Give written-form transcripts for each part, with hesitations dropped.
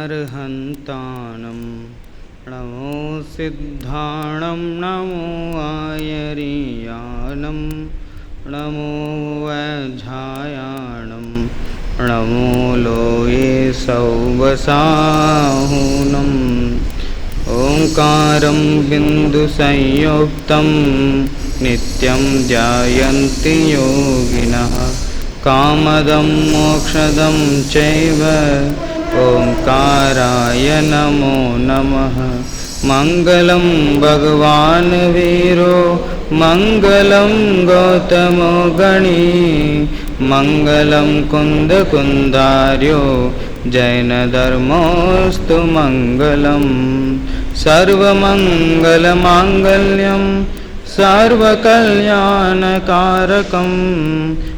अरहन्ताणं नमो सिद्धाणं नमो आयर्याणं नमो वैझायाणं नमो लोये सौवसाहुनम् ओंकारं बिन्दुसंयुक्तं नित्यं ध्यायन्ति योगिनः कामदं मोक्षदं चैव ओंकाराय नमो नमः। मंगलं भगवान् वीरो मंगलं गौतमो गणी मंगलं कुन्दकुन्दार्यो जैनधर्मोऽस्तु मंगलम् सर्वमंगलमांगल्यं सर्वकल्याणकारकं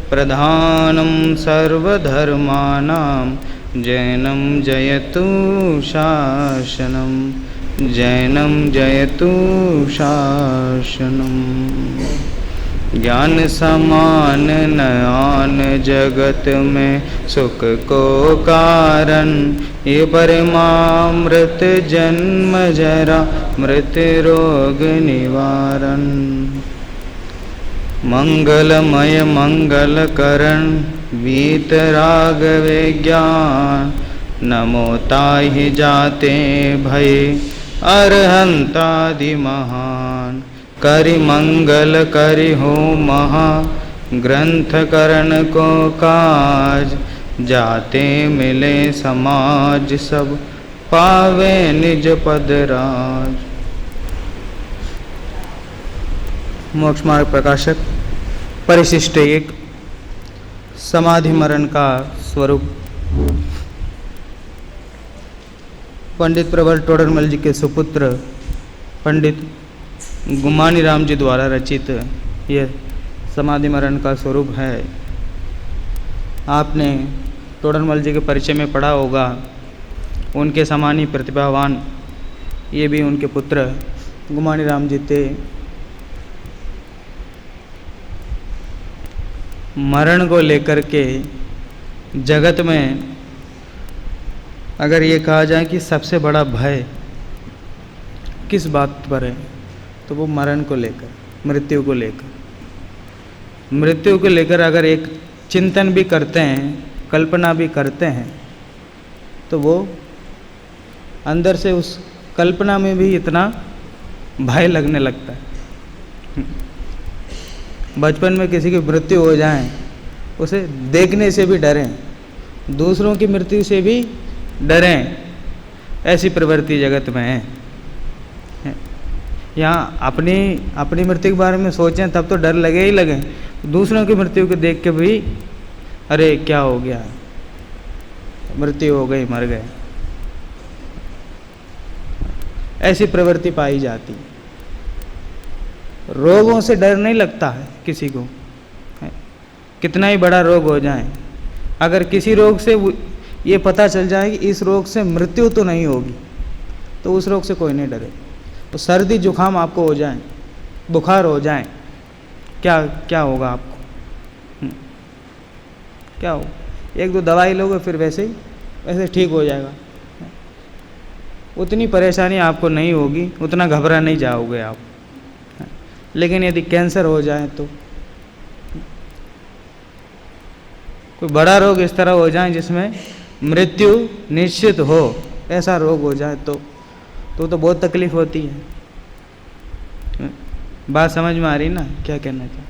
प्रधानं सर्वधर्माणां जैनं जयतु शासनं जैनं जयतु शासनम्। ज्ञान समान नयन जगत में सुख को कारण ये परमामृत जन्म जरा मृत रोग निवारण। मंगलमय मंगल करण वीतराग विज्ञान नमो ताहि जाते भय अरहंतादि महान। करि मंगल करि हो महा ग्रंथ करण को काज जाते मिले समाज सब पावे निज पद राज। मोक्ष मार्ग प्रकाशक परिशिष्ट एक समाधि मरण का स्वरूप पंडित प्रवर टोडरमल जी के सुपुत्र पंडित गुमानी राम जी द्वारा रचित यह समाधि मरण का स्वरूप है। आपने टोडरमल जी के परिचय में पढ़ा होगा, उनके समान ही प्रतिभावान ये भी उनके पुत्र गुमानी राम जी थे। मरण को लेकर के जगत में अगर ये कहा जाए कि सबसे बड़ा भय किस बात पर है, तो वो मरण को लेकर, मृत्यु को लेकर। मृत्यु को लेकर अगर एक चिंतन भी करते हैं, कल्पना भी करते हैं, तो वो अंदर से उस कल्पना में भी इतना भय लगने लगता है। बचपन में किसी की मृत्यु हो जाए, उसे देखने से भी डरें, दूसरों की मृत्यु से भी डरें, ऐसी प्रवृत्ति जगत में है। यहाँ अपनी मृत्यु के बारे में सोचें तब तो डर लगे ही लगे, दूसरों की मृत्यु को देख के भी अरे क्या हो गया, मृत्यु हो गई, मर गए, ऐसी प्रवृत्ति पाई जाती। रोगों से डर नहीं लगता है किसी को, कितना ही बड़ा रोग हो जाए, अगर किसी रोग से ये पता चल जाए कि इस रोग से मृत्यु तो नहीं होगी, तो उस रोग से कोई नहीं डरे। तो सर्दी जुखाम आपको हो जाए, बुखार हो जाए, क्या होगा आपको? क्या हो, एक दो दवाई लोगे फिर वैसे ठीक हो जाएगा, उतनी परेशानी आपको नहीं होगी, उतना घबरा नहीं जाओगे आप। लेकिन यदि कैंसर हो जाए, तो कोई बड़ा रोग इस तरह हो जाए जिसमें मृत्यु निश्चित हो, ऐसा रोग हो जाए तो बहुत तकलीफ होती है। बात समझ में आ रही ना, क्या कहना चाहिए?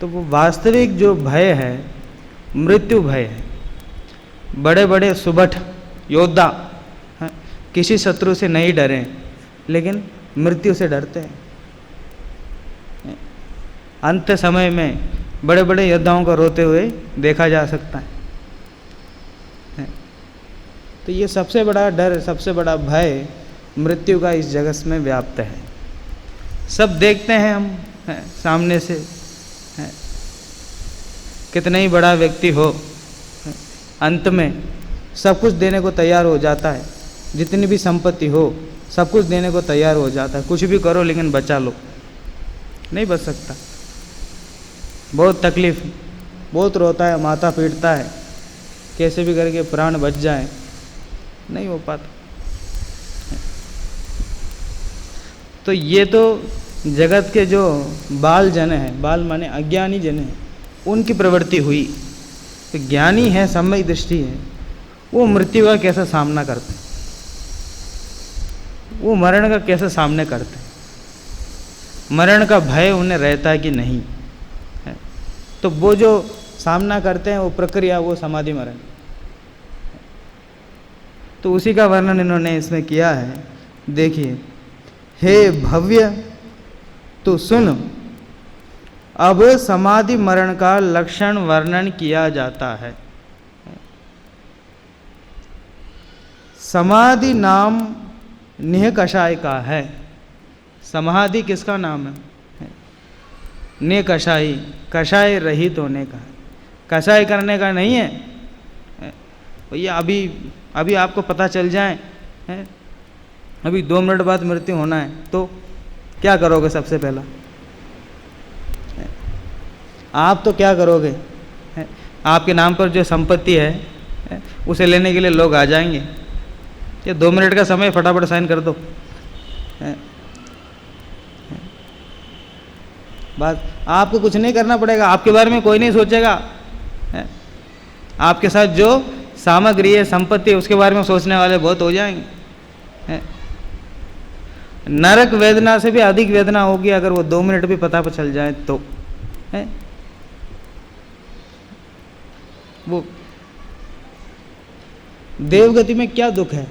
तो वो वास्तविक जो भय है, मृत्यु भय है। बड़े बड़े सुबठ योद्धा किसी शत्रु से नहीं डरे, लेकिन मृत्यु से डरते हैं। अंत समय में बड़े बड़े योद्धाओं को रोते हुए देखा जा सकता है। तो ये सबसे बड़ा डर, सबसे बड़ा भय मृत्यु का इस जगत में व्याप्त है। सब देखते हैं हम सामने से, कितना ही बड़ा व्यक्ति हो, अंत में सब कुछ देने को तैयार हो जाता है, जितनी भी संपत्ति हो सब कुछ देने को तैयार हो जाता है। कुछ भी करो लेकिन बचा लो, नहीं बच सकता। बहुत तकलीफ, बहुत रोता है, माथा पीटता है, कैसे भी करके प्राण बच जाए। नहीं हो पाता। तो ये तो जगत के जो बाल जन हैं, बाल माने अज्ञानी जन हैं, उनकी प्रवृत्ति हुई। तो ज्ञानी है, सम्यक दृष्टि है, वो मृत्यु का कैसा सामना करते हैं, वो मरण का कैसे सामने करते हैं, मरण का भय उन्हें रहता है कि नहीं है। तो वो जो सामना करते हैं वो प्रक्रिया, वो समाधि मरण। तो उसी का वर्णन इन्होंने इसमें किया है। देखिए, हे भव्य, तो सुन, अब समाधि मरण का लक्षण वर्णन किया जाता है। समाधि नाम निह कषाय का है। समाधि किसका नाम है? निह कषाई, कषाय रहित होने का है, कषाय करने का नहीं है। भैया अभी आपको पता चल जाए है, अभी 2 मिनट बाद मृत्यु होना है, तो क्या करोगे? सबसे पहला आप तो क्या करोगे? आपके नाम पर जो संपत्ति है उसे लेने के लिए लोग आ जाएंगे। ये 2 मिनट का समय, फटाफट साइन कर दो। बस आपको कुछ नहीं करना पड़ेगा, आपके बारे में कोई नहीं सोचेगा। आपके साथ जो सामग्री है, संपत्ति है, उसके बारे में सोचने वाले बहुत हो जाएंगे। नरक वेदना से भी अधिक वेदना होगी अगर वो 2 मिनट भी पता पर चल जाए तो। वो देवगति में क्या दुख है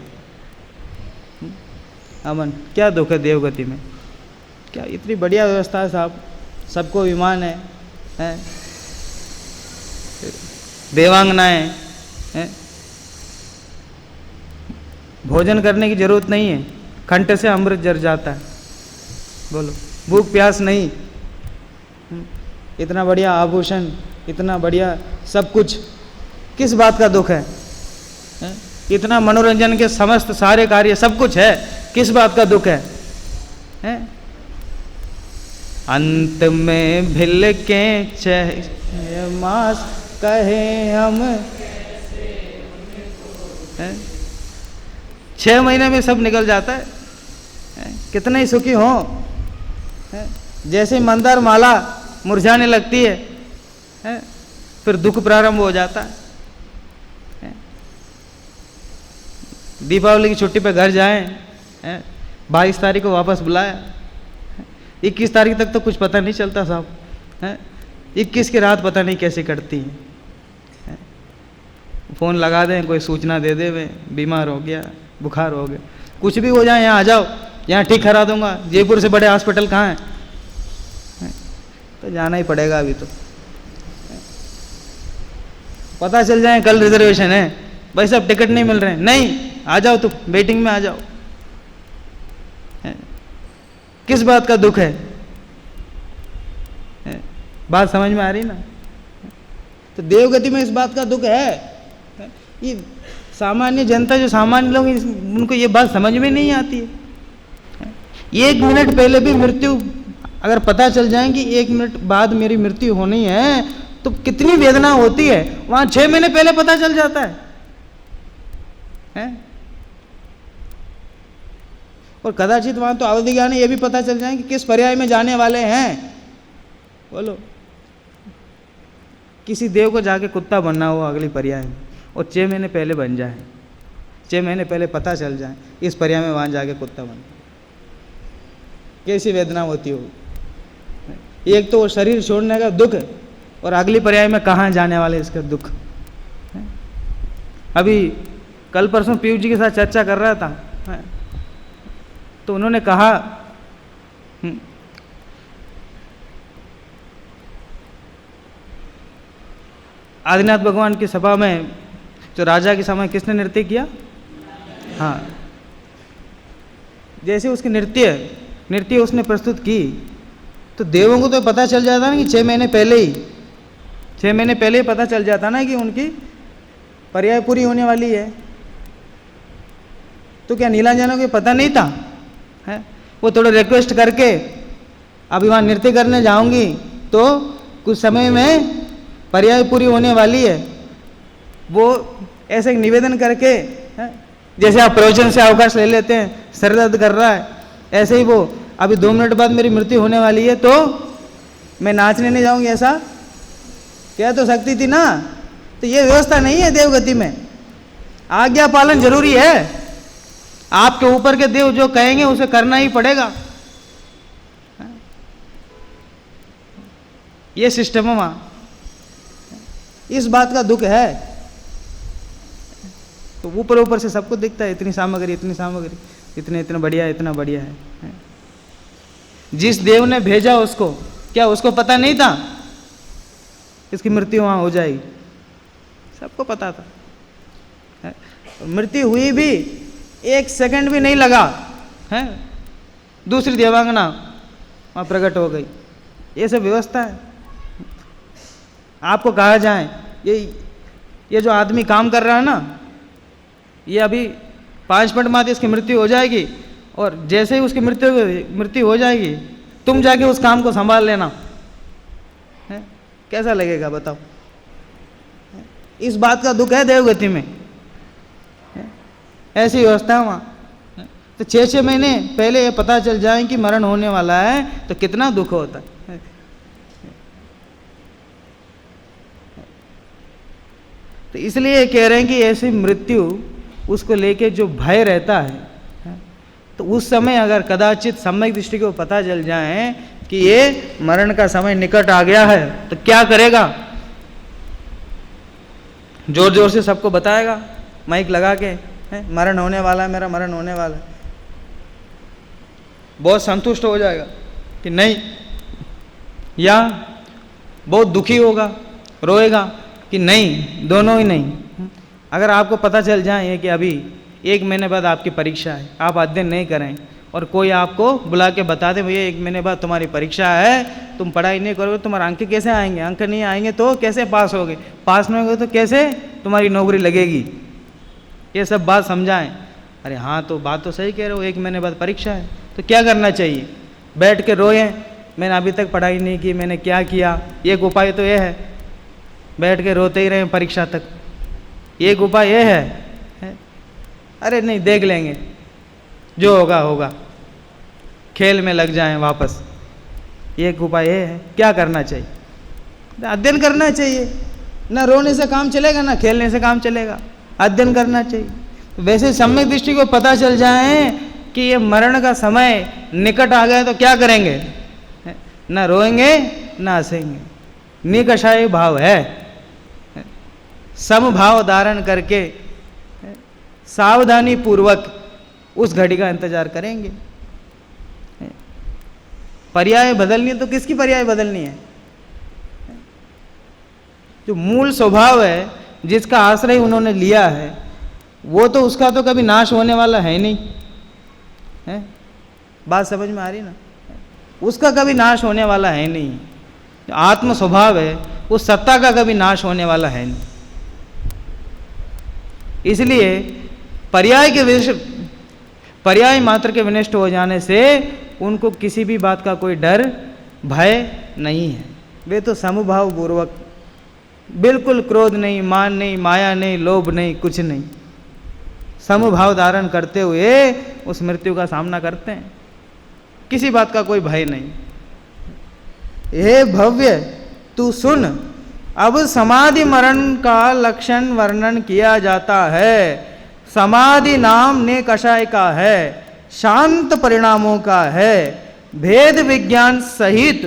अमन, क्या दुख है देवगति में? क्या इतनी बढ़िया व्यवस्था है साहब, सबको विमान है, देवांगनाएं हैं, भोजन करने की जरूरत नहीं है, कंठ से अमृत जर जाता है। बोलो, भूख प्यास नहीं, इतना बढ़िया आभूषण, इतना बढ़िया सब कुछ, किस बात का दुख है? इतना मनोरंजन के समस्त सारे कार्य सब कुछ है, किस बात का दुख है? अंत में भिल के 6 मास कहे हम, 6 महीने में सब निकल जाता है। कितने ही सुखी हो, जैसे मंदार माला मुरझाने लगती है, फिर दुख प्रारंभ हो जाता है। दीपावली की छुट्टी पे घर जाएं, 22 तारीख को वापस बुलाया, 21 तारीख तक तो कुछ पता नहीं चलता साहब, 21 की रात पता नहीं कैसे कटती है। फ़ोन लगा दें, कोई सूचना दे दे, वे बीमार हो गया, बुखार हो गया, कुछ भी हो जाए, यहाँ आ जाओ, यहाँ ठीक करा दूंगा, जयपुर से बड़े हॉस्पिटल कहाँ हैं? तो जाना ही पड़ेगा। अभी तो पता चल जाए कल रिजर्वेशन है, भाई साहब टिकट नहीं मिल रहे हैं, नहीं आ जाओ, तुम वेटिंग में आ जाओ। किस बात का दुख है? बात समझ में आ रही ना? तो देवगति में इस बात का दुख है। ये सामान्य जनता, जो सामान्य लोग, उनको ये बात समझ में नहीं आती है। 1 मिनट पहले भी मृत्यु अगर पता चल जाए कि 1 मिनट बाद मेरी मृत्यु होनी है, तो कितनी वेदना होती है। वहां 6 महीने पहले पता चल जाता है? और कदाचित वहां तो अवधि ज्ञान ये भी पता चल जाए कि किस पर्याय में जाने वाले हैं। बोलो, किसी देव को जाके कुत्ता बनना हो अगली पर्याय में, और 6 महीने पहले बन जाए, 6 महीने पहले पता चल जाए इस पर्याय में वहां जाके कुत्ता बन, कैसी वेदना होती हो। एक तो वो शरीर छोड़ने का दुख, और अगली पर्याय में कहाँ जाने वाले इसका दुख। अभी कल परसों पीयूष जी के साथ चर्चा कर रहा था, तो उन्होंने कहा आदिनाथ भगवान की सभा में जो राजा के समय किसने नृत्य किया? हाँ, जैसे उसकी नृत्य उसने प्रस्तुत की, तो देवों को तो पता चल जाता ना कि 6 महीने पहले ही पता चल जाता ना कि उनकी पर्याय पूरी होने वाली है। तो क्या नीलांजनों को पता नहीं था? है वो थोड़ा रिक्वेस्ट करके अभी वहाँ नृत्य करने जाऊंगी तो कुछ समय में पर्याय पूरी होने वाली है, वो ऐसे निवेदन करके जैसे आप प्रवचन से अवकाश ले लेते हैं, सर दर्द कर रहा है, ऐसे ही वो अभी 2 मिनट बाद मेरी मृत्यु होने वाली है तो मैं नाचने नहीं जाऊंगी, ऐसा कह तो सकती थी ना। तो ये व्यवस्था नहीं है देवगति में। आज्ञा पालन जरूरी है। आपके ऊपर के देव जो कहेंगे उसे करना ही पड़ेगा। ये सिस्टम है वहां। इस बात का दुख है। तो ऊपर ऊपर से सबको दिखता है, इतनी सामग्री, इतनी सामग्री, इतने इतना बढ़िया, इतना बढ़िया है। जिस देव ने भेजा उसको, क्या उसको पता नहीं था इसकी मृत्यु वहां हो जाएगी? सबको पता था। मृत्यु हुई भी 1 सेकंड भी नहीं लगा है, दूसरी देवांगना वहां प्रकट हो गई। ये सब व्यवस्था है। आपको कहा जाए ये जो आदमी काम कर रहा है ना, ये अभी 5 मिनट बाद इसकी मृत्यु हो जाएगी, और जैसे ही उसकी मृत्यु हो जाएगी तुम जाके उस काम को संभाल लेना है, कैसा लगेगा बताओ? इस बात का दुख है देवगति में। ऐसी व्यवस्था है वहाँ। तो 6-6 महीने पहले ये पता चल जाए कि मरण होने वाला है तो कितना दुख होता है। तो इसलिए कह रहे हैं कि ऐसी मृत्यु उसको लेके जो भय रहता है, तो उस समय अगर कदाचित सम्यक दृष्टि को पता चल जाए कि ये मरण का समय निकट आ गया है तो क्या करेगा? जोर जोर से सबको बताएगा माइक लगा के, मरण होने वाला है, मेरा मरण होने वाला है। बहुत संतुष्ट हो जाएगा कि नहीं, या बहुत दुखी होगा, रोएगा कि नहीं, दोनों ही नहीं। अगर आपको पता चल जाए कि अभी 1 महीने बाद आपकी परीक्षा है, आप अध्ययन नहीं करें और कोई आपको बुला के बता दे भैया 1 महीने बाद तुम्हारी परीक्षा है, तुम पढ़ाई नहीं करोगे, तुम्हारे अंक कैसे आएंगे? अंक नहीं आएंगे तो कैसे पास होगे? पास नहीं होगे तो कैसे तुम्हारी नौकरी लगेगी? ये सब बात समझाएं। अरे हाँ, तो बात तो सही कह रहे हो, 1 महीने बाद परीक्षा है, तो क्या करना चाहिए? बैठ के रोएं, मैंने अभी तक पढ़ाई नहीं की, मैंने क्या किया? एक उपाय तो ये है, बैठ के रोते ही रहें परीक्षा तक। एक उपाय ये है, अरे नहीं देख लेंगे, जो होगा होगा, खेल में लग जाएं वापस। एक उपाय ये है। क्या करना चाहिए? अध्ययन करना चाहिए। ना रोने से काम चलेगा, ना खेलने से काम चलेगा, अध्ययन करना चाहिए। वैसे सम्यक दृष्टि को पता चल जाए कि ये मरण का समय निकट आ गया तो क्या करेंगे? ना रोएंगे ना हंसेंगे, निकषाय भाव है। समभाव धारण करके सावधानी पूर्वक उस घड़ी का इंतजार करेंगे। पर्याय बदलनी है तो किसकी पर्याय बदलनी है? जो मूल स्वभाव है, जिसका आश्रय उन्होंने लिया है, वो तो उसका तो कभी नाश होने वाला है नहीं है। बात समझ में आ रही ना? उसका कभी नाश होने वाला है नहीं। जो आत्म स्वभाव है, उस सत्ता का कभी नाश होने वाला है नहीं। इसलिए पर्याय मात्र के विनष्ट हो जाने से उनको किसी भी बात का कोई डर भय नहीं है। वे तो समभाव पूर्वक, बिल्कुल क्रोध नहीं, मान नहीं, माया नहीं, लोभ नहीं, कुछ नहीं, समभाव धारण करते हुए उस मृत्यु का सामना करते हैं। किसी बात का कोई भय नहीं। हे भव्य, तू सुन, अब समाधि मरण का लक्षण वर्णन किया जाता है। समाधि नाम ने कषाय का है, शांत परिणामों का है। भेद विज्ञान सहित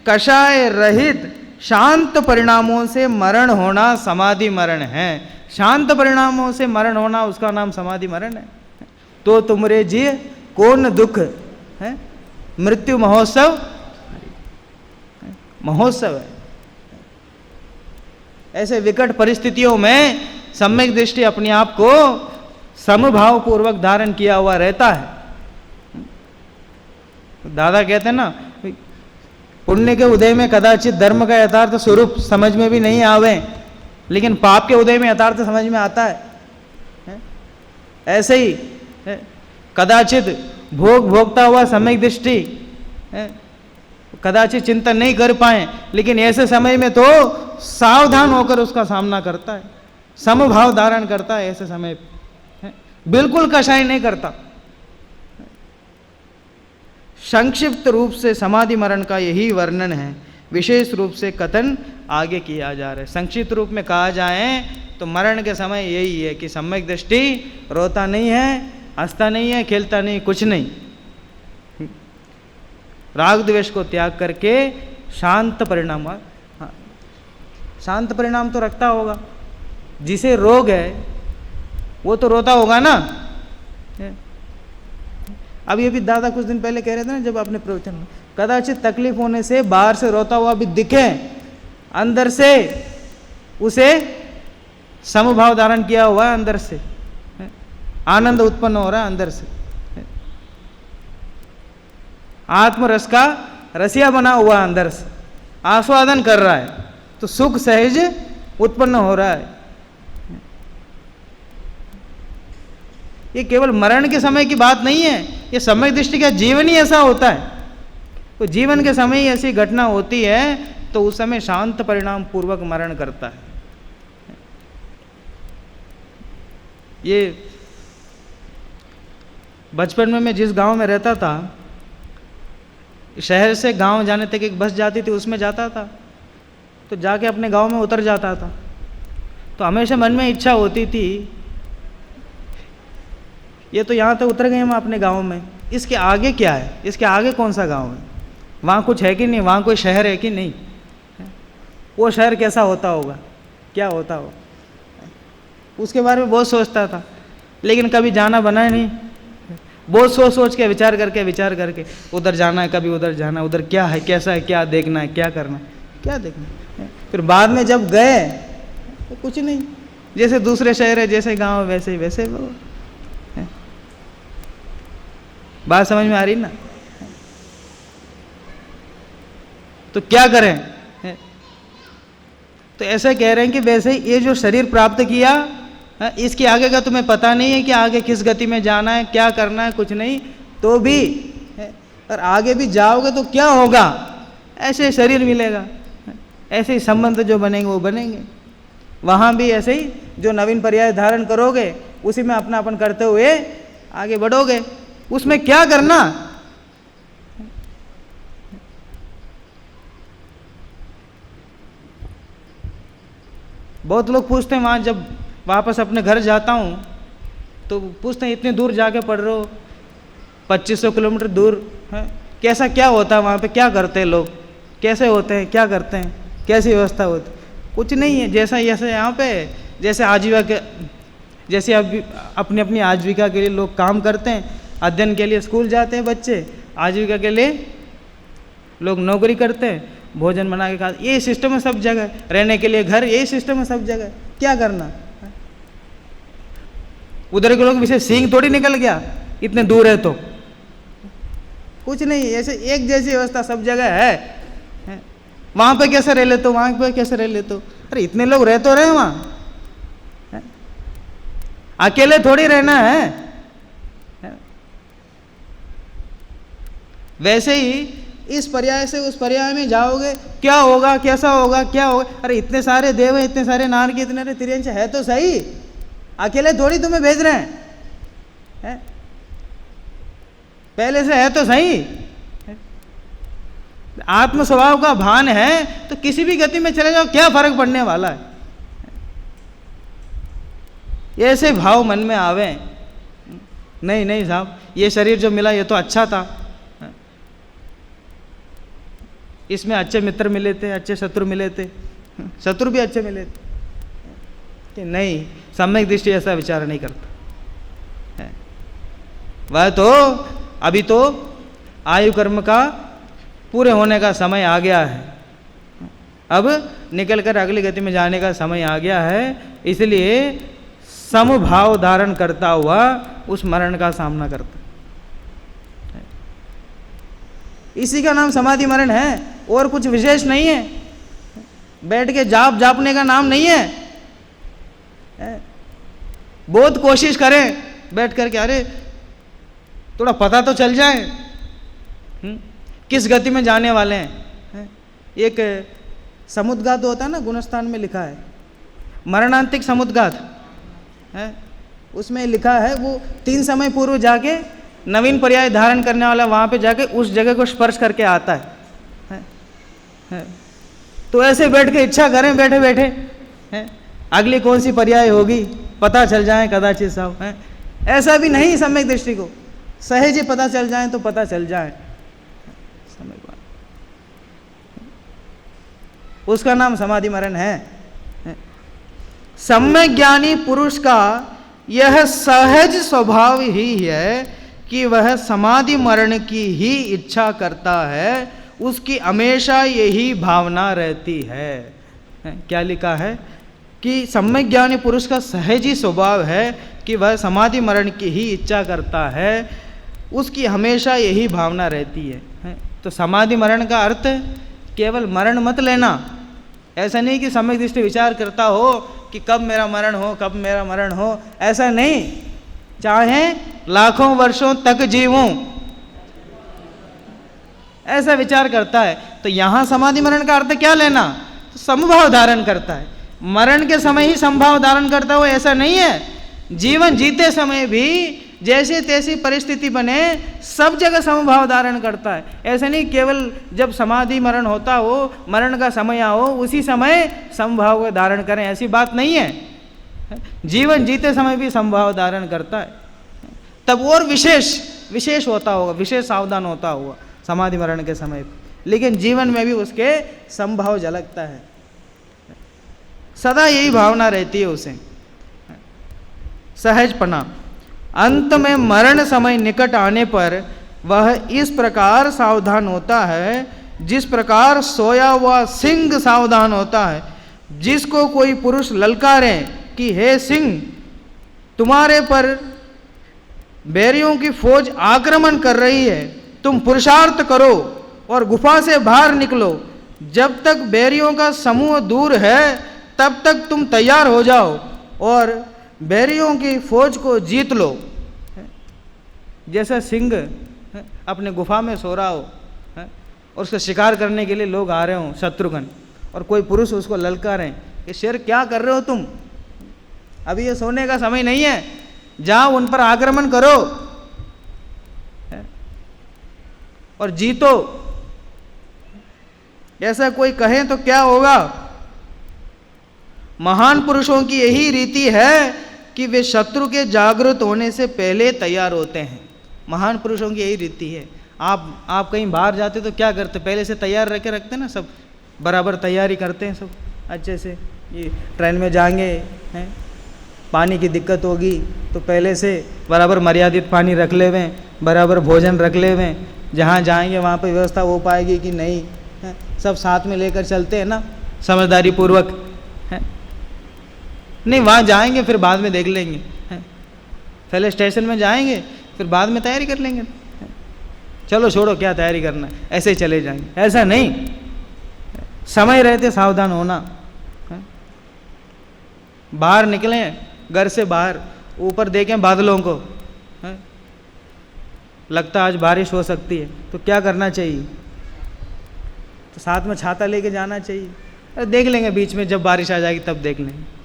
कषाय रहित शांत परिणामों से मरण होना समाधि मरण है। शांत परिणामों से मरण होना, उसका नाम समाधि मरण है। तो तुमरे जिय कौन दुख है, मृत्यु महोत्सव महोत्सव है। ऐसे विकट परिस्थितियों में सम्यक दृष्टि अपने आप को समभाव पूर्वक धारण किया हुआ रहता है। दादा कहते हैं ना, पुण्य के उदय में कदाचित धर्म का यथार्थ स्वरूप समझ में भी नहीं आवे, लेकिन पाप के उदय में यथार्थ समझ में आता है। ऐसे ही कदाचित भोग भोगता हुआ सम्यक दृष्टि कदाचित चिंतन नहीं कर पाए, लेकिन ऐसे समय में तो सावधान होकर उसका सामना करता है, समभाव धारण करता है। ऐसे समय बिल्कुल कषाय नहीं करता। संक्षिप्त रूप से समाधि मरण का यही वर्णन है, विशेष रूप से कथन आगे किया जा रहा है। संक्षिप्त रूप में कहा जाए तो मरण के समय यही है कि सम्यक दृष्टि, रोता नहीं है, हंसता नहीं है, खेलता नहीं, कुछ नहीं, राग द्वेष को त्याग करके शांत परिणाम। हाँ, शांत परिणाम तो रखता होगा। जिसे रोग है वो तो रोता होगा ना। अब ये भी दादा कुछ दिन पहले कह रहे थे ना, जब आपने प्रवचन में, कदाचित तकलीफ होने से बाहर से रोता हुआ भी दिखे, अंदर से उसे समभाव धारण किया हुआ है, अंदर से आनंद उत्पन्न हो रहा है, अंदर से आत्मरस का रसिया बना हुआ है, अंदर से आस्वादन कर रहा है, तो सुख सहज उत्पन्न हो रहा है। ये केवल मरण के समय की बात नहीं है, ये सम्यक दृष्टि का जीवन ही ऐसा होता है। तो जीवन के समय ही ऐसी घटना होती है तो उस समय शांत परिणाम पूर्वक मरण करता है। ये बचपन में मैं जिस गांव में रहता था, शहर से गांव जाने तक एक बस जाती थी, उसमें जाता था, तो जाके अपने गांव में उतर जाता था। तो हमेशा मन में इच्छा होती थी, ये तो यहाँ तक उतर गए हम अपने गांव में, इसके आगे क्या है, इसके आगे कौन सा गांव है, वहाँ कुछ है कि नहीं, वहाँ कोई शहर है कि नहीं, वो शहर कैसा होता होगा, क्या होता होगा, उसके बारे में बहुत सोचता था, लेकिन कभी जाना बना नहीं। बहुत सोच के विचार करके उधर जाना है, कभी उधर जाना है, उधर क्या है, कैसा है, क्या देखना है, क्या करना है, क्या देखना है। फिर बाद में जब गए तो कुछ नहीं, जैसे दूसरे शहर है, जैसे गांव, वैसे वैसे वो है। बात समझ में आ रही ना। तो क्या करें, तो ऐसे कह रहे हैं कि वैसे ये जो शरीर प्राप्त किया, इसके आगे का तुम्हें पता नहीं है कि आगे किस गति में जाना है, क्या करना है, कुछ नहीं, तो भी और आगे भी जाओगे तो क्या होगा, ऐसे शरीर मिलेगा, ऐसे ही संबंध जो बनेंगे वो बनेंगे। वहाँ भी ऐसे ही जो नवीन पर्याय धारण करोगे, उसी में अपनापन करते हुए आगे बढ़ोगे। उसमें क्या करना, बहुत लोग पूछते हैं, वहाँ जब वापस अपने घर जाता हूँ तो पूछते हैं, इतने दूर जाके पढ़ रहे हो, 2500 किलोमीटर दूर है, कैसा क्या होता है वहाँ पे, क्या करते हैं लोग, कैसे होते हैं, क्या करते हैं, कैसी व्यवस्था होती है। कुछ नहीं है, जैसा यहाँ पे जैसे आजीविका के, जैसे अभी अपनी अपनी आजीविका के लिए लोग काम करते हैं, अध्ययन के लिए स्कूल जाते हैं बच्चे, आजीविका के लिए लोग नौकरी करते हैं, भोजन बना के खाते, ये सिस्टम है सब जगह, रहने के लिए घर, यही सिस्टम है सब जगह। क्या करना, उधर के लोग विशेष सींग थोड़ी निकल गया, इतने दूर है तो कुछ नहीं, ऐसे एक जैसी व्यवस्था सब जगह है। वहां पे कैसे रह लेते हो, वहां पे कैसे रह लेते हो, अरे इतने लोग रह तो रहे वहां, अकेले थोड़ी रहना है। वैसे ही इस पर्याय से उस पर्याय में जाओगे, क्या होगा, कैसा होगा, क्या होगा, अरे इतने सारे देव हैं, इतने सारे नारकी, इतने सारे तिर्यंश है तो सही, अकेले थोड़ी तुम्हें भेज रहे हैं, पहले से है तो सही। आत्म स्वभाव का भान है तो किसी भी गति में चले जाओ, क्या फर्क पड़ने वाला है। ऐसे भाव मन में आवे, नहीं नहीं साहब, ये शरीर जो मिला ये तो अच्छा था, इसमें अच्छे मित्र मिले थे, अच्छे शत्रु मिले थे, शत्रु भी अच्छे मिले थे, नहीं, सम्यक दृष्टि ऐसा विचार नहीं करता है। वह तो अभी तो आयु कर्म का पूरे होने का समय आ गया है, अब निकल कर अगली गति में जाने का समय आ गया है, इसलिए समभाव धारण करता हुआ उस मरण का सामना करता। इसी का नाम समाधि मरण है, और कुछ विशेष नहीं है, बैठ के जापने का नाम नहीं है। बहुत कोशिश करें बैठ करके, अरे थोड़ा पता तो चल जाए किस गति में जाने वाले हैं। एक समुद्घात होता है ना, गुणस्थान में लिखा है, मरणांतिक समुद्घात है, उसमें लिखा है वो 3 समय पूर्व जाके नवीन पर्याय धारण करने वाला वहाँ पे जाके उस जगह को स्पर्श करके आता है। तो ऐसे बैठ के इच्छा करें बैठे बैठे है, अगली कौन सी पर्याय होगी पता चल जाए कदाचित साहब है। ऐसा भी नहीं सम्यक दृष्टि को, सहज ही पता चल जाए तो पता चल जाए, उसका नाम समाधि मरण है। सम्यक ज्ञानी पुरुष का यह सहज स्वभाव ही है कि वह समाधि मरण की ही इच्छा करता है, उसकी हमेशा यही भावना रहती है। क्या लिखा है कि सम्यक ज्ञानी पुरुष का सहज ही स्वभाव है कि वह समाधि मरण की ही इच्छा करता है, उसकी हमेशा यही भावना रहती है। तो समाधि मरण का अर्थ केवल मरण मत लेना, ऐसा नहीं कि सम्यक दृष्टि विचार करता हो कि कब मेरा मरण हो, कब मेरा मरण हो, ऐसा नहीं। चाहे लाखों वर्षों तक जीवूं, ऐसा विचार करता है। तो यहां समाधि मरण का अर्थ क्या लेना, तो समभाव धारण करता है। मरण के समय ही समभाव धारण करता हो ऐसा नहीं है, जीवन जीते समय भी जैसे तैसी परिस्थिति बने सब जगह समभाव धारण करता है। ऐसा नहीं केवल जब समाधि मरण होता हो, मरण का समय हो, उसी समय समभाव का धारण करें, ऐसी बात नहीं है। जीवन जीते समय भी समभाव धारण करता है, तब और विशेष होता होगा, विशेष सावधान होता होगा समाधि मरण के समय, लेकिन जीवन में भी उसके समभाव झलकता है, सदा यही भावना रहती है उसे, सहजपना। अंत में मरण समय निकट आने पर वह इस प्रकार सावधान होता है जिस प्रकार सोया हुआ सिंह सावधान होता है। जिसको कोई पुरुष ललकारे कि हे सिंह, तुम्हारे पर बैरियों की फौज आक्रमण कर रही है, तुम पुरुषार्थ करो और गुफा से बाहर निकलो, जब तक बैरियों का समूह दूर है तब तक तुम तैयार हो जाओ और बैरियों की फौज को जीत लो। जैसा सिंह अपने गुफा में सो रहा हो और उसका शिकार करने के लिए लोग आ रहे हों शत्रुघ्न, और कोई पुरुष उसको ललकारें कि शेर क्या कर रहे हो तुम, अभी ये सोने का समय नहीं है, जाओ उन पर आक्रमण करो और जीतो। ऐसा कोई कहे तो क्या होगा। महान पुरुषों की यही रीति है कि वे शत्रु के जागृत होने से पहले तैयार होते हैं। महान पुरुषों की यही रीति है। आप कहीं बाहर जाते तो क्या करते, पहले से तैयार रख के रखते ना, सब बराबर तैयारी करते हैं सब अच्छे से। ये ट्रेन में जाएंगे हैं, पानी की दिक्कत होगी तो पहले से बराबर मर्यादित पानी रख ले हुए, बराबर भोजन रख ले हुए, जहाँ जाएंगे वहाँ पर व्यवस्था हो पाएगी कि नहीं है, सब साथ में लेकर चलते हैं ना समझदारी पूर्वक है। नहीं वहाँ जाएंगे फिर बाद में देख लेंगे है, पहले स्टेशन में जाएंगे फिर बाद में तैयारी कर लेंगे, चलो छोड़ो क्या तैयारी करना, ऐसे ही चले जाएंगे। ऐसा नहीं, समय रहते सावधान होना है। बाहर निकलें घर से बाहर, ऊपर देखें बादलों को है, लगता आज बारिश हो सकती है तो क्या करना चाहिए, तो साथ में छाता लेके जाना चाहिए। अरे देख लेंगे बीच में जब बारिश आ जाएगी तब देख लेंगे।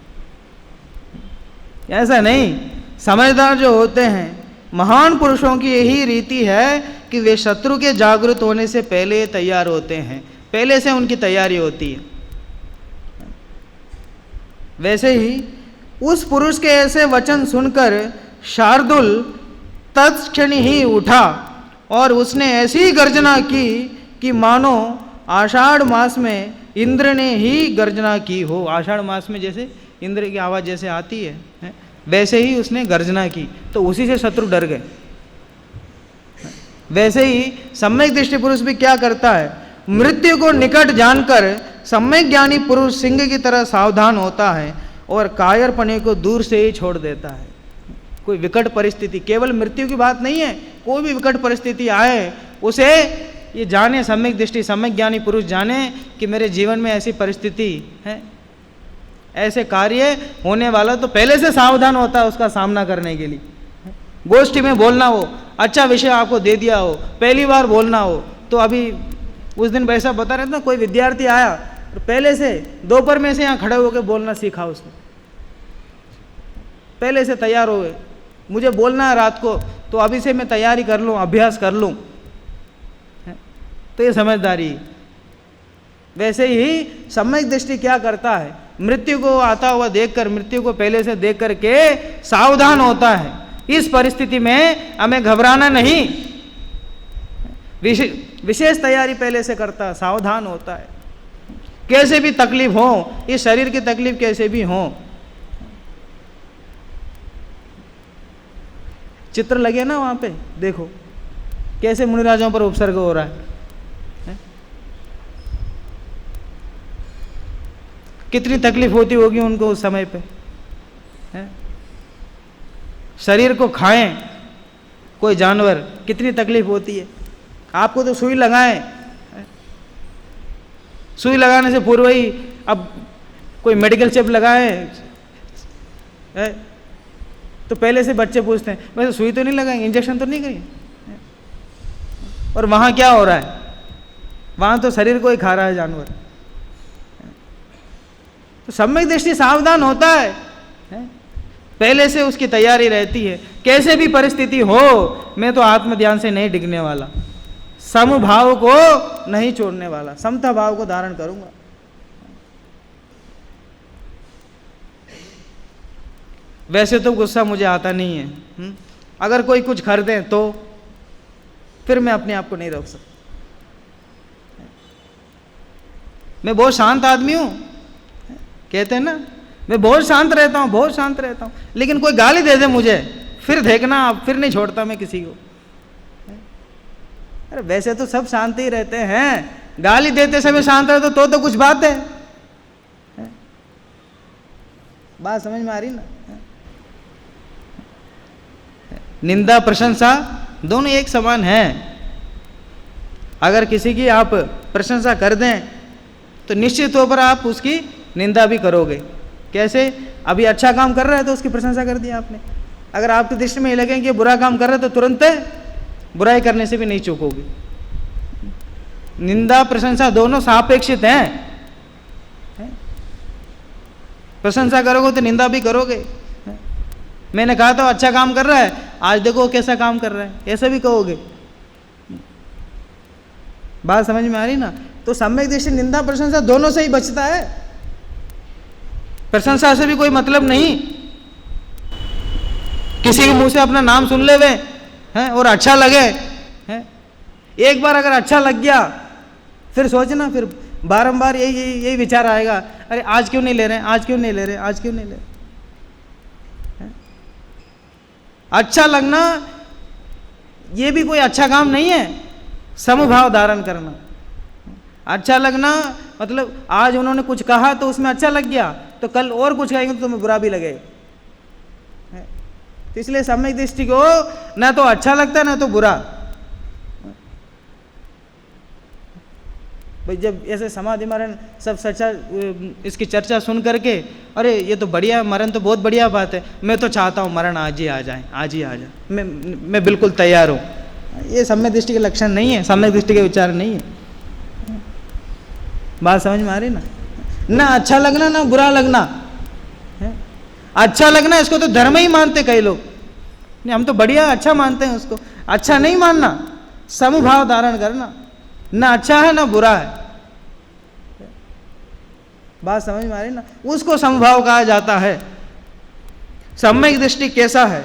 ऐसा नहीं, समझदार जो होते हैं, महान पुरुषों की यही रीति है कि वे शत्रु के जागृत होने से पहले तैयार होते हैं, पहले से उनकी तैयारी होती है। वैसे ही उस पुरुष के ऐसे वचन सुनकर शार्दुल तत्क्षण ही उठा और उसने ऐसी गर्जना की कि मानो आषाढ़ मास में इंद्र ने ही गर्जना की हो। आषाढ़ मास में जैसे इंद्र की आवाज़ जैसे आती है वैसे ही उसने गर्जना की, तो उसी से शत्रु डर गए। वैसे ही सम्यक दृष्टि पुरुष भी क्या करता है, मृत्यु को निकट जानकर सम्यक ज्ञानी पुरुष सिंह की तरह सावधान होता है और कायरपने को दूर से ही छोड़ देता है। कोई विकट परिस्थिति, केवल मृत्यु की बात नहीं है, कोई भी विकट परिस्थिति आए उसे ये जाने, सम्यक दृष्टि सम्यक ज्ञानी पुरुष जाने कि मेरे जीवन में ऐसी परिस्थिति है, ऐसे कार्य होने वाला, तो पहले से सावधान होता है उसका सामना करने के लिए। गोष्ठी में बोलना हो, अच्छा विषय आपको दे दिया हो, पहली बार बोलना हो, तो अभी उस दिन वैसा बता रहे थे ना, कोई विद्यार्थी आया और पहले से दोपहर में से यहाँ खड़े होकर बोलना सीखा उसने, पहले से तैयार हो गए, मुझे बोलना है रात को तो अभी से मैं तैयारी कर लूँ, अभ्यास कर लूँ, तो ये समझदारी है। वैसे ही सम्यक दृष्टि क्या करता है, मृत्यु को आता हुआ देखकर, मृत्यु को पहले से देख करके सावधान होता है। इस परिस्थिति में हमें घबराना नहीं, विशेष तैयारी पहले से करता है, सावधान होता है। कैसे भी तकलीफ हो, इस शरीर की तकलीफ कैसे भी हो, चित्र लगे ना वहां पे, देखो कैसे मुनिराजों पर उपसर्ग हो रहा है, कितनी तकलीफ होती होगी उनको उस समय पे, है? शरीर को खाएं कोई जानवर, कितनी तकलीफ होती है। आपको तो सुई लगाएं, सुई लगाने से पूर्व ही अब कोई मेडिकल चिप लगाए है? तो पहले से बच्चे पूछते हैं वैसे सुई तो नहीं लगाएंगे, इंजेक्शन तो नहीं करेंगे, और वहाँ क्या हो रहा है, वहाँ तो शरीर को ही खा रहा है जानवर। तो सम्यक दृष्टि सावधान होता है, पहले से उसकी तैयारी रहती है। कैसे भी परिस्थिति हो, मैं तो आत्म ध्यान से नहीं डिगने वाला, समभाव को नहीं छोड़ने वाला, समता भाव को धारण करूंगा। वैसे तो गुस्सा मुझे आता नहीं है, अगर कोई कुछ खरीदे तो फिर मैं अपने आप को नहीं रोक सकता। मैं बहुत शांत आदमी हूं, कहते हैं ना, मैं बहुत शांत रहता हूँ, बहुत शांत रहता हूँ, लेकिन कोई गाली दे दे मुझे, फिर देखना, फिर नहीं छोड़ता मैं किसी को। अरे वैसे तो सब शांत ही रहते हैं, गाली देते समय शांत रहे तो कुछ बात है। बात समझ में आ रही ना? निंदा प्रशंसा दोनों एक समान है। अगर किसी की आप प्रशंसा कर दें तो निश्चित तौर पर आप उसकी निंदा भी करोगे। कैसे? अभी अच्छा काम कर रहा है तो उसकी प्रशंसा कर दी आपने, अगर आपकी दृष्टि में ये लगे कि बुरा काम कर रहा है तो तुरंत बुराई करने से भी नहीं चूकोगे। निंदा प्रशंसा दोनों सापेक्षित हैं। प्रशंसा करोगे तो निंदा भी करोगे। मैंने कहा था अच्छा काम कर रहा है, आज देखो कैसा काम कर रहा है, ऐसा भी कहोगे। बात समझ में आ रही ना? तो सम्यक दृष्टि निंदा प्रशंसा दोनों से ही बचता है, प्रशंसा से भी कोई मतलब नहीं। किसी के मुंह से अपना नाम सुन ले वे हैं और अच्छा लगे हैं, एक बार अगर अच्छा लग गया फिर सोचना, फिर बारंबार यही विचार आएगा, अरे आज क्यों नहीं ले रहे, आज क्यों नहीं ले रहे, आज क्यों नहीं ले रहे। अच्छा लगना ये भी कोई अच्छा काम नहीं है, समभाव धारण करना। अच्छा लगना मतलब आज उन्होंने कुछ कहा तो उसमें अच्छा लग गया, तो कल और कुछ कहेंगे तो तुम्हें बुरा भी लगेगा। तो इसलिए सम्यक दृष्टि को ना तो अच्छा लगता है ना तो बुरा। भाई जब ऐसे समाधि मरण सब चर्चा, इसकी चर्चा सुन करके, अरे ये तो बढ़िया, मरण तो बहुत बढ़िया बात है, मैं तो चाहता हूँ मरण आज ही आ जाए, आज ही आ जाए, मैं बिल्कुल तैयार हूँ। ये सम्यक दृष्टि के लक्षण नहीं है, सम्यक दृष्टि के विचार नहीं है। बात समझ में आ रही ना? ना अच्छा लगना ना बुरा लगना है। अच्छा लगना इसको तो धर्म ही मानते कई लोग, नहीं हम तो बढ़िया अच्छा मानते हैं उसको। अच्छा नहीं मानना, समभाव धारण करना, ना अच्छा है ना बुरा है। बात समझ में आ रही ना? उसको समभाव कहा जाता है। सम्यक दृष्टि कैसा है?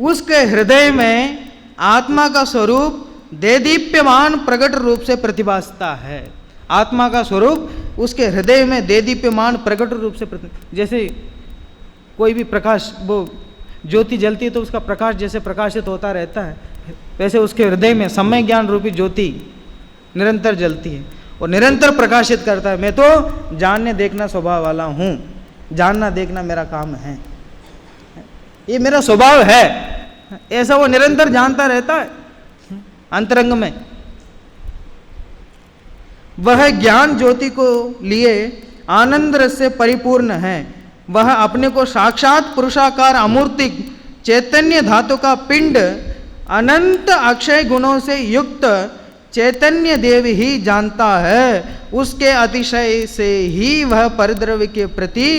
उसके हृदय में आत्मा का स्वरूप देदीप्यमान प्रकट रूप से प्रतिभासता है। आत्मा का स्वरूप उसके हृदय में देदीप्यमान प्रकट रूप से जैसे कोई भी प्रकाश, वो ज्योति जलती है तो उसका प्रकाश जैसे प्रकाशित होता रहता है, वैसे उसके हृदय में सम्यक ज्ञान रूपी ज्योति निरंतर जलती है और निरंतर प्रकाशित करता है। मैं तो जानने देखना स्वभाव वाला हूँ, जानना देखना मेरा काम है, ये मेरा स्वभाव है, ऐसा वो निरंतर जानता रहता है अंतरंग में। वह ज्ञान ज्योति को लिए आनंद रस से परिपूर्ण है। वह अपने को साक्षात पुरुषाकार अमूर्तिक चैतन्य धातु का पिंड अनंत अक्षय गुणों से युक्त चैतन्य देव ही जानता है। उसके अतिशय से ही वह परद्रव्य के प्रति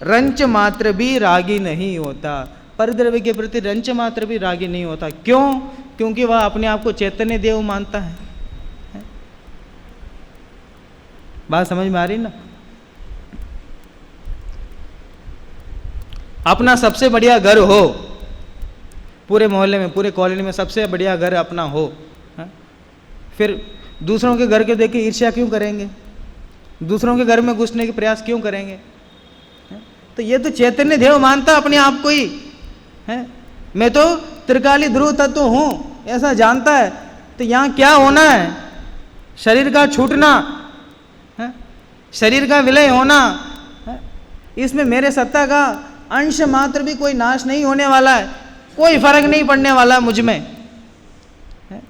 रंच मात्र भी रागी नहीं होता। परद्रव्य के प्रति रंच मात्र भी रागी नहीं होता। क्यों? क्योंकि वह अपने आप को चैतन्य देव मानता है। बात समझ में आ रही ना? अपना सबसे बढ़िया घर हो, पूरे मोहल्ले में, पूरे कॉलोनी में सबसे बढ़िया घर अपना हो, फिर दूसरों के घर के देख के ईर्ष्या क्यों करेंगे? दूसरों के घर में घुसने के प्रयास क्यों करेंगे? तो ये तो चैतन्य देव मानता अपने आप को ही है। मैं तो त्रिकाली ध्रुव तत्व हूँ ऐसा जानता है। तो यहाँ क्या होना है? शरीर का छूटना है, शरीर का विलय होना है। इसमें मेरे सत्ता का अंश मात्र भी कोई नाश नहीं होने वाला है, कोई फर्क नहीं पड़ने वाला मुझ में है।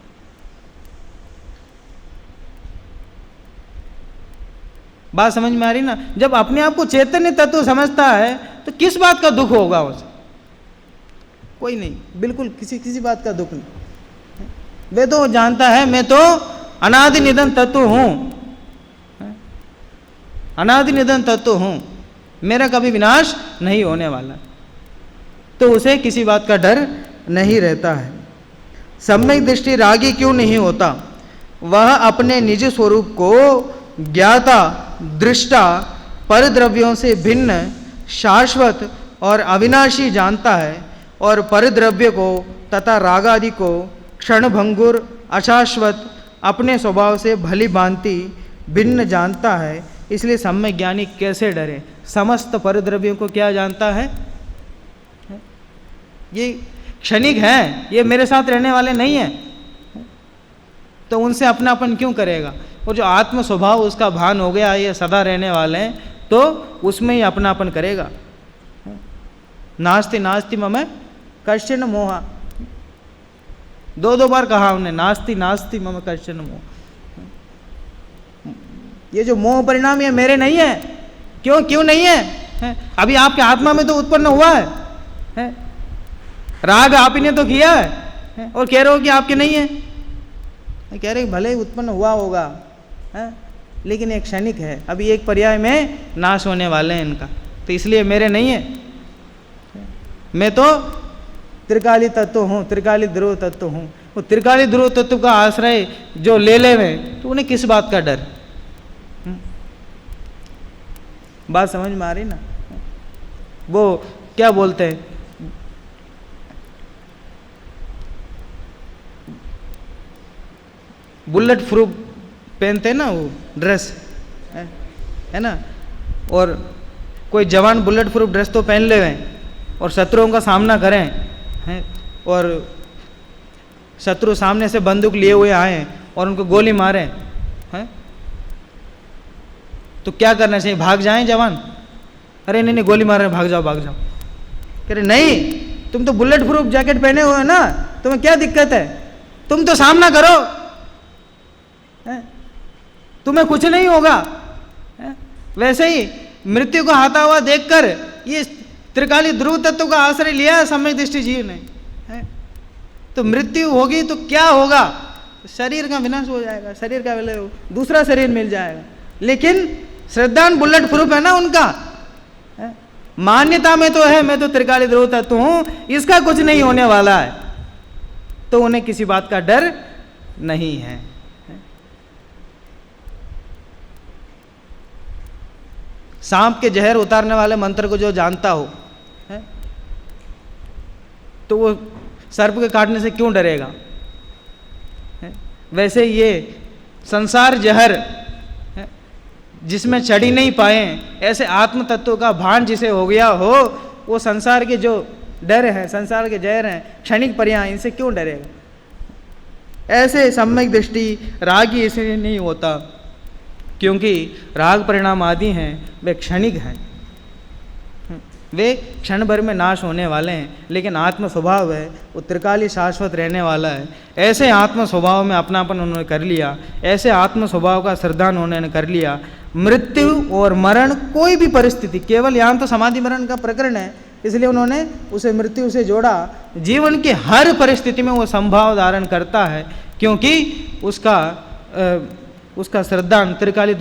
बात समझ में आ रही ना? जब अपने आप को चैतन्य तत्व समझता है तो किस बात का दुख होगा उसे? कोई नहीं, बिल्कुल किसी बात का दुख नहीं। वे तो जानता है मैं तो अनादि निधन तत्व हूं, अनादि निधन तत्व हूं, मेरा कभी विनाश नहीं होने वाला। तो उसे किसी बात का डर नहीं रहता है। सम्यक दृष्टि रागी क्यों नहीं होता? वह अपने निज स्वरूप को ज्ञाता, दृष्टा, परद्रव्यों से भिन्न, शाश्वत और अविनाशी जानता है और परद्रव्य को तथा रागादि को क्षणभंगुर, अशाश्वत, अपने स्वभाव से भली भांति भिन्न जानता है। इसलिए सम्यक ज्ञानी कैसे डरे? समस्त परद्रव्यों को क्या जानता है? ये क्षणिक हैं, ये मेरे साथ रहने वाले नहीं हैं, तो उनसे अपनापन क्यों करेगा? वो जो आत्म स्वभाव उसका भान हो गया ये सदा रहने वाले हैं, तो उसमें ही अपनापन करेगा। नास्ति नास्ति मम कश्चन मोहा, दो बार कहा उन्हें, नास्ति नास्ति मम कश्चन मोह। ये जो मोह परिणाम ये मेरे नहीं है। क्यों नहीं है? अभी आपके आत्मा में तो उत्पन्न हुआ है, राग आप ही ने तो किया है और कह रहे हो कि आपके नहीं है। कह रहे भले ही उत्पन्न हुआ होगा है, लेकिन एक क्षणिक है, अभी एक पर्याय में नाश होने वाले हैं इनका, तो इसलिए मेरे नहीं है। मैं तो त्रिकाली तत्व हूँ, त्रिकाली ध्रुव तत्व हूँ। वो त्रिकाली ध्रुव तत्व का आश्रय जो ले में, तो उन्हें किस बात का डर? बात समझ में आ रही ना? वो क्या बोलते हैं, बुलेट प्रूफ पहनते हैं ना वो ड्रेस है ना, और कोई जवान बुलेट प्रूफ ड्रेस तो पहन ले हैं और शत्रुओं का सामना करें हैं, और शत्रु सामने से बंदूक लिए हुए आए और उनको गोली मारें हैं, तो क्या करना चाहिए? भाग जाएं जवान? अरे नहीं गोली मार रहे, भाग जाओ भाग जाओ। कह रहे नहीं, तुम तो बुलेट प्रूफ जैकेट पहने हुए हो ना, तुम्हें क्या दिक्कत है? तुम तो सामना करो, तुम्हें कुछ नहीं होगा। वैसे ही मृत्यु को आता हुआ देखकर ये त्रिकाली ध्रुव तत्व का आश्रय लिया है सम्यक दृष्टि जीव ने। तो मृत्यु होगी तो क्या होगा? शरीर का विनाश हो जाएगा, शरीर का विलय, दूसरा शरीर मिल जाएगा। लेकिन श्रद्धान बुलेट प्रूफ है ना उनका, मान्यता में तो है मैं तो त्रिकाली ध्रुव तत्व हूं, इसका कुछ नहीं होने वाला है, तो उन्हें किसी बात का डर नहीं है। सांप के जहर उतारने वाले मंत्र को जो जानता हो है, तो वो सर्प के काटने से क्यों डरेगा? वैसे ये संसार जहर जिसमें चढ़ ही नहीं पाए, ऐसे आत्म तत्व का भान जिसे हो गया हो, वो संसार के जो डर हैं, संसार के जहर हैं, क्षणिक पर्याय, इनसे क्यों डरेगा? ऐसे सम्यक दृष्टि रागी इसलिए नहीं होता क्योंकि राग परिणाम आदि हैं वे क्षणिक हैं, वे क्षण भर में नाश होने वाले हैं। लेकिन आत्म स्वभाव है वो त्रिकाली शाश्वत रहने वाला है। ऐसे आत्म स्वभाव में अपनापन उन्होंने कर लिया, ऐसे आत्म स्वभाव का श्रद्धान उन्होंने कर लिया। मृत्यु और मरण कोई भी परिस्थिति, केवल यहाँ तो समाधि मरण का प्रकरण है इसलिए उन्होंने उसे मृत्यु से जोड़ा। जीवन की हर परिस्थिति में वो संभाव धारण करता है क्योंकि उसका श्रद्धान त्रिकाली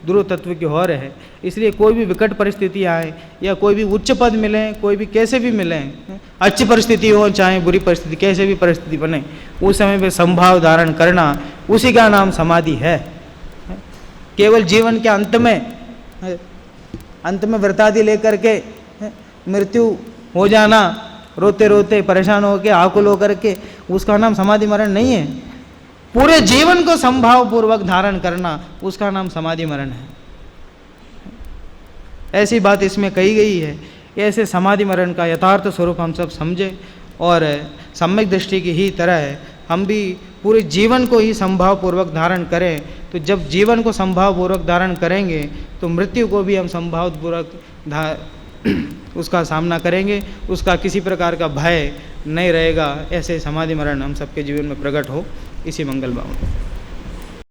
ध्रुव तत्व की ओर है। इसलिए कोई भी विकट परिस्थिति आए या कोई भी उच्च पद मिले, कोई भी कैसे भी मिले, अच्छी परिस्थिति हो चाहे बुरी परिस्थिति, कैसे भी परिस्थिति बने, उस समय पे संभाव धारण करना, उसी का नाम समाधि है। केवल जीवन के अंत में व्रतादि लेकर के मृत्यु हो जाना, रोते रोते परेशान होकर आकुल होकर के, उसका नाम समाधि मरण नहीं है। पूरे जीवन को संभाव पूर्वक धारण करना, उसका नाम समाधि मरण है। ऐसी बात इसमें कही गई है। ऐसे समाधि मरण का यथार्थ स्वरूप हम सब समझे और सम्यक दृष्टि की ही तरह हम भी पूरे जीवन को ही संभाव पूर्वक धारण करें। तो जब जीवन को संभाव पूर्वक धारण करेंगे तो मृत्यु को भी हम संभाव पूर्वक उसका सामना करेंगे, उसका किसी प्रकार का भय नहीं रहेगा। ऐसे समाधि मरण हम सबके जीवन में प्रकट हो, इसी मंगल भावना।